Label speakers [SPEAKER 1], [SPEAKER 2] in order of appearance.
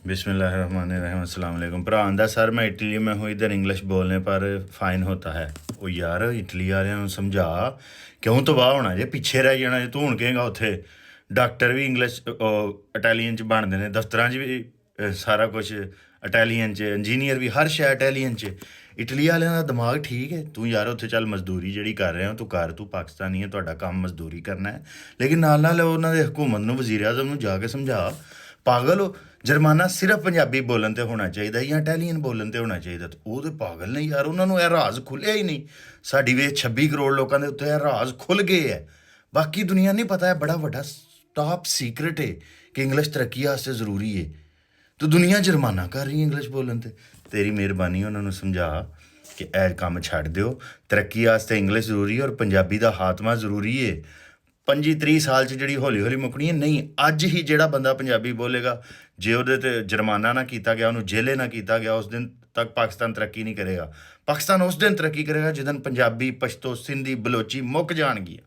[SPEAKER 1] बिस्मिल्लाहिर्रहमानिर्रहीम अस्सलाम वालेकुम। भरा आंदा सर मैं इटली में हूँ, इधर इंग्लिश बोलने पर फाइन होता है। ਉਹ ਯਾਰ ਇਟਲੀ ਵਾਲਿਆਂ ਨੂੰ ਸਮਝਾ, ਕਿਉਂ ਤਬਾਹ ਹੋਣਾ ਜੇ, ਪਿੱਛੇ ਰਹਿ ਜਾਣਾ ਜੇ। ਤੂੰ ਹੁਣ ਕਹੇਗਾ ਉੱਥੇ ਡਾਕਟਰ ਵੀ ਇੰਗਲਿਸ਼ ਇਟਾਲੀਅਨ 'ਚ ਬਣਦੇ ਨੇ, ਦਫ਼ਤਰਾਂ 'ਚ ਵੀ ਸਾਰਾ ਕੁਛ ਇਟਾਲੀਅਨ 'ਚ, ਇੰਜੀਨੀਅਰ ਵੀ ਹਰ ਸ਼ੈ ਇਟਾਲੀਅਨ 'ਚ। ਇਟਲੀ ਵਾਲਿਆਂ ਦਾ ਦਿਮਾਗ ਠੀਕ ਹੈ। ਤੂੰ ਯਾਰ ਉੱਥੇ ਚੱਲ ਮਜ਼ਦੂਰੀ ਜਿਹੜੀ ਕਰ ਰਿਹਾ ਤੂੰ ਕਰ, ਤੂੰ ਪਾਕਿਸਤਾਨੀ ਹੈ, ਤੁਹਾਡਾ ਕੰਮ ਮਜ਼ਦੂਰੀ ਕਰਨਾ ਹੈ, ਲੇਕਿਨ ਨਾਲ ਨਾਲ ਉਹਨਾਂ ਦੇ ਹਕੂਮਤ ਨੂੰ, ਵਜ਼ੀਰ ਆਜ਼ਮ ਨੂੰ ਜਾ ਕੇ ਸਮਝਾ। ਪਾਗਲ ਹੋ, ਜੁਰਮਾਨਾ ਸਿਰਫ ਪੰਜਾਬੀ ਬੋਲਣ 'ਤੇ ਹੋਣਾ ਚਾਹੀਦਾ ਜਾਂ ਇਟਾਲੀਅਨ ਬੋਲਣ 'ਤੇ ਹੋਣਾ ਚਾਹੀਦਾ। ਤੇ ਉਹ ਤਾਂ ਪਾਗਲ ਨੇ ਯਾਰ, ਉਹਨਾਂ ਨੂੰ ਇਹ ਰਾਜ਼ ਖੁੱਲ੍ਹਿਆ ਹੀ ਨਹੀਂ। ਸਾਡੀ ਵੇ 26 ਕਰੋੜ ਲੋਕਾਂ ਦੇ ਉੱਤੇ ਇਹ ਰਾਜ਼ ਖੁੱਲ੍ਹ ਗਏ ਹੈ, ਬਾਕੀ ਦੁਨੀਆ ਨਹੀਂ ਪਤਾ। ਹੈ ਬੜਾ ਵੱਡਾ ਟਾਪ ਸੀਕਰਟ ਹੈ ਕਿ ਇੰਗਲਿਸ਼ ਤਰੱਕੀ ਵਾਸਤੇ ਜ਼ਰੂਰੀ ਹੈ। ਤੂੰ ਦੁਨੀਆ ਜੁਰਮਾਨਾ ਕਰ ਰਹੀ ਹੈ ਇੰਗਲਿਸ਼ ਬੋਲਣ 'ਤੇ। ਤੇਰੀ ਮਿਹਰਬਾਨੀ ਉਹਨਾਂ ਨੂੰ ਸਮਝਾ ਕਿ ਇਹ ਕੰਮ ਛੱਡ ਦਿਓ, ਤਰੱਕੀ ਵਾਸਤੇ ਇੰਗਲਿਸ਼ ਜ਼ਰੂਰੀ ਹੈ ਔਰ ਪੰਜਾਬੀ ਦਾ ਖਾਤਮਾ ਜ਼ਰੂਰੀ ਹੈ। 25-30 ਸਾਲ 'ਚ ਜਿਹੜੀ ਹੌਲੀ ਹੌਲੀ ਮੁੱਕਣੀ ਹੈ, ਨਹੀਂ ਅੱਜ ਹੀ ਜਿਹੜਾ ਬੰਦਾ ਪੰਜਾਬੀ ਬੋਲੇਗਾ, ਜੇ ਉਹਦੇ 'ਤੇ ਜੁਰਮਾਨਾ ਨਾ ਕੀਤਾ ਗਿਆ, ਉਹਨੂੰ ਜੇਲੇ ਨਾ ਕੀਤਾ ਗਿਆ, ਉਸ ਦਿਨ ਤੱਕ ਪਾਕਿਸਤਾਨ ਤਰੱਕੀ ਨਹੀਂ ਕਰੇਗਾ। ਪਾਕਿਸਤਾਨ ਉਸ ਦਿਨ ਤਰੱਕੀ ਕਰੇਗਾ ਜਿਸ ਦਿਨ ਪੰਜਾਬੀ, ਪਸ਼ਤੋ, ਸਿੰਧੀ, ਬਲੋਚੀ ਮੁੱਕ ਜਾਣਗੀਆਂ।